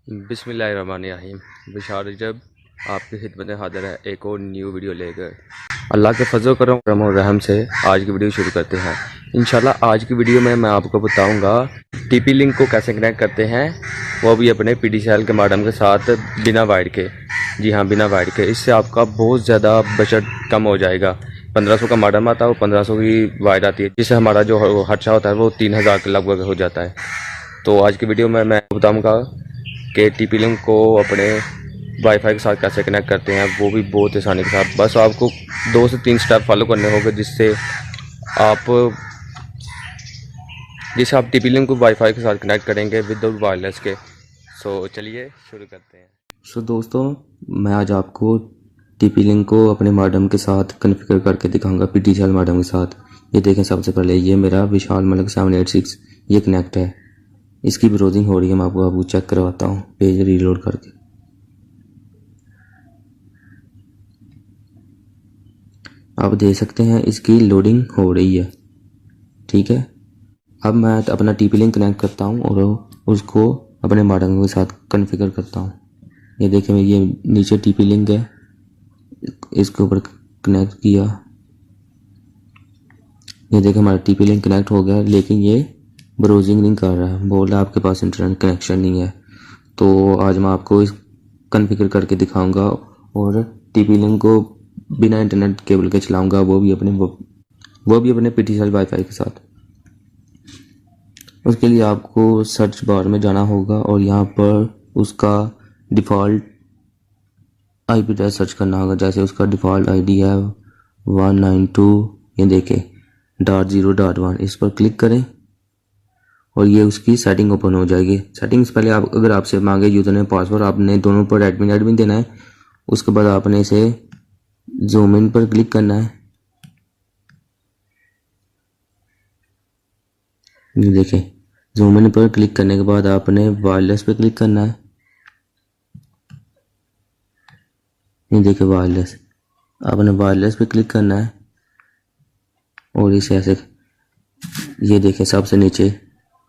बिस्मिल्लाहिर्रहमानिर्रहीम। बिशार जब आपकी खिदमत में हाजिर है एक और न्यू वीडियो लेकर। अल्लाह के फजल करम और रहम से आज की वीडियो शुरू करते हैं। इंशाल्लाह आज की वीडियो में मैं आपको बताऊंगा टीपी लिंक को कैसे कनेक्ट करते हैं, वो भी अपने पीडीसीएल के मॉडेम के साथ बिना वायर के। जी हाँ, बिना वायर के। इससे आपका बहुत ज़्यादा बजट कम हो जाएगा। 1500 का मॉडेम आता है, वो 1500 की वायर आती है, जिससे हमारा जो खर्चा होता है वो 3000 के लगभग हो जाता है। तो आज की वीडियो में मैं बताऊँगा कि टीपी लिंक को अपने वाईफाई के साथ कैसे कनेक्ट करते हैं, वो भी बहुत आसानी के साथ। बस आपको 2 से 3 स्टेप फॉलो करने होंगे आप जिससे आप टीपी लिंक को वाईफाई के साथ कनेक्ट करेंगे विदाउट वायरलेस के। सो चलिए शुरू करते हैं। दोस्तों, मैं आज आपको टीपी लिंक को अपने मॉडेम के साथ कॉन्फ़िगर करके दिखाऊंगा, पीडीसीएल मॉडेम के साथ। ये देखें, सबसे पहले ये मेरा विशाल मलिक 786 ये कनेक्ट है। इसकी ब्राउजिंग हो रही है, मैं आपको चेक करवाता हूँ पेज रीलोड करके। आप देख सकते हैं इसकी लोडिंग हो रही है। ठीक है, अब मैं अपना टीपी लिंक कनेक्ट करता हूँ और उसको अपने मॉडेम के साथ कॉन्फ़िगर करता हूँ। ये देखें, ये नीचे टीपी लिंक है, इसके ऊपर कनेक्ट किया। ये देखें, हमारा टीपी लिंक कनेक्ट हो गया, लेकिन ये ब्राउजिंग नहीं कर रहा है, बोल रहा है आपके पास इंटरनेट कनेक्शन नहीं है। तो आज मैं आपको इस कॉन्फ़िगर करके दिखाऊंगा और टीपी लिंक को बिना इंटरनेट केबल के चलाऊंगा, वो भी अपने पीडीसीएल वाईफाई के साथ। उसके लिए आपको सर्च बार में जाना होगा और यहाँ पर उसका डिफ़ॉल्ट आईपी एड्रेस सर्च करना होगा। जैसे उसका डिफ़ॉल्ट आईडी है 192, ये देखें .0.1, इस पर क्लिक करें और ये उसकी सेटिंग ओपन हो जाएगी। सेटिंग्स पहले अगर आपसे मांगे यूज़र नेम पासवर्ड, आपने दोनों पर एडमिन देना है। उसके बाद आपने इसे जूम इन पर क्लिक करना है। ये देखें, जूम इन पर क्लिक करने के बाद आपने वायरलेस पे क्लिक करना है। ये देखें वायरलेस, आपने वायरलेस पे क्लिक करना है और इसे ऐसे, ये देखें सबसे नीचे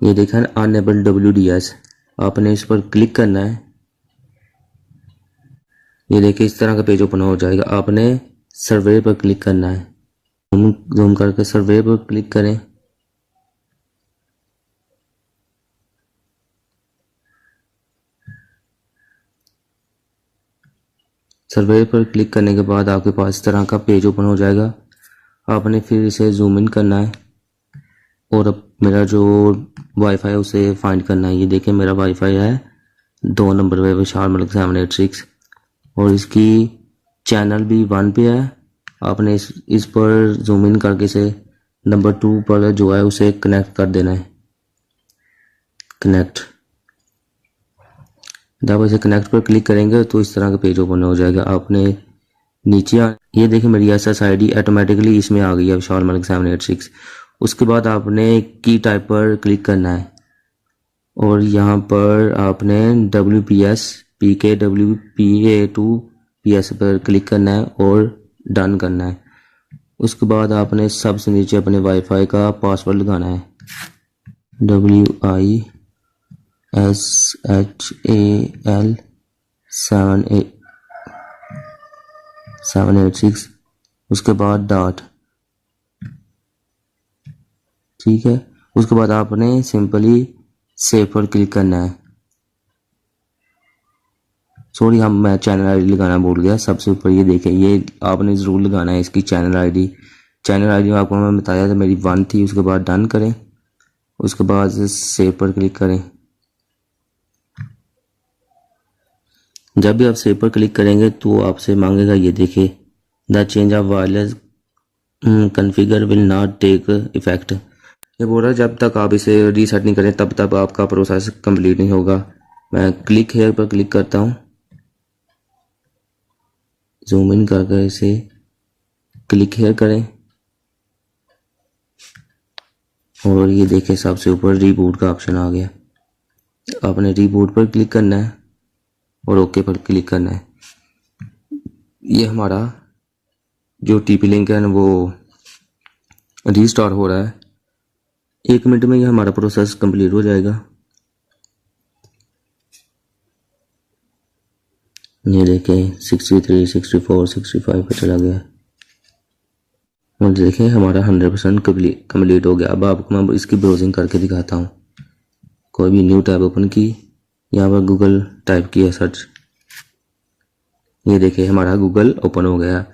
ये देखा है अनेबल WDS, आपने इस पर क्लिक करना है। ये देखिए इस तरह का पेज ओपन हो जाएगा। आपने सर्वे पर क्लिक करना है, जूम करके सर्वे पर क्लिक करें। सर्वे पर क्लिक करने के बाद आपके पास इस तरह का पेज ओपन हो जाएगा। आपने फिर इसे जूम इन करना है और अब मेरा जो वाईफाई है उसे फाइंड करना है। ये देखें, मेरा वाईफाई है 2 नंबर पे विशाल मलिक 786 और इसकी चैनल भी 1 पे है। आपने इस पर जूम इन करके इसे नंबर 2 पर जो है उसे कनेक्ट कर देना है। कनेक्ट, जब इसे कनेक्ट पर क्लिक करेंगे तो इस तरह का पेज ओपन हो जाएगा। आपने नीचे ये देखिए मेरी SSID ऑटोमेटिकली इसमें आ गई है विशाल मलिक 786। उसके बाद आपने की टाइप पर क्लिक करना है और यहाँ पर आपने WPS PKWPA2PS पर क्लिक करना है और डन करना है। उसके बाद आपने सबसे नीचे अपने वाईफाई का पासवर्ड लगाना है, WISHAL 786, उसके बाद डॉट। ठीक है, उसके बाद आपने सिंपली सेव पर क्लिक करना है। सॉरी, मैं चैनल आईडी लगाना भूल गया। सबसे ऊपर ये देखें, ये आपने ज़रूर लगाना है इसकी चैनल आईडी। चैनल आईडी आपको मैं बताया था मेरी 1 थी। उसके बाद डन करें, उसके बाद सेव पर क्लिक करें। जब भी आप सेव पर क्लिक करेंगे तो आपसे मांगेगा, ये देखिए the change of wireless configure will not take effect. ये बोल रहा है जब तक आप इसे रीसेट नहीं करें तब तक आपका प्रोसेस कंप्लीट नहीं होगा। मैं क्लिक हेयर पर क्लिक करता हूँ, जूम इन कर इसे क्लिक हेयर करें और ये देखें सबसे ऊपर रीबूट का ऑप्शन आ गया। आपने रीबूट पर क्लिक करना है और ओके पर क्लिक करना है। ये हमारा जो टीपी लिंक है वो रीस्टार्ट हो रहा है। 1 मिनट में ये हमारा प्रोसेस कंप्लीट हो जाएगा। ये देखें 63, 64, 65 पे चला गया। और देखें हमारा 100% कम्प्लीट हो गया। अब आपको मैं इसकी ब्राउजिंग करके दिखाता हूँ। कोई भी न्यू टैब ओपन की, यहाँ पर गूगल टाइप किया सर्च, ये देखिए हमारा गूगल ओपन हो गया।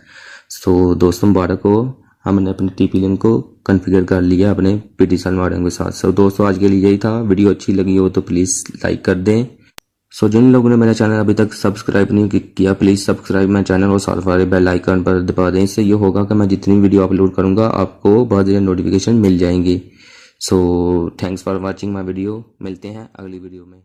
सो दोस्तों मुबारक हो, हमने अपने टीपी लिंक को कॉन्फ़िगर कर लिया अपने PTCell मॉडेम के साथ। सो दोस्तों आज के लिए यही था। वीडियो अच्छी लगी हो तो प्लीज़ लाइक कर दें। सो जिन लोगों ने मेरा चैनल अभी तक सब्सक्राइब नहीं किया, प्लीज़ सब्सक्राइब मेरा चैनल और साथ वाले बेल आइकन पर दबा दें। इससे ये होगा कि मैं जितनी वीडियो अपलोड करूँगा आपको बहुत जल्दी नोटिफिकेशन मिल जाएंगी। So thanks for watching my video. मिलते हैं अगली वीडियो में।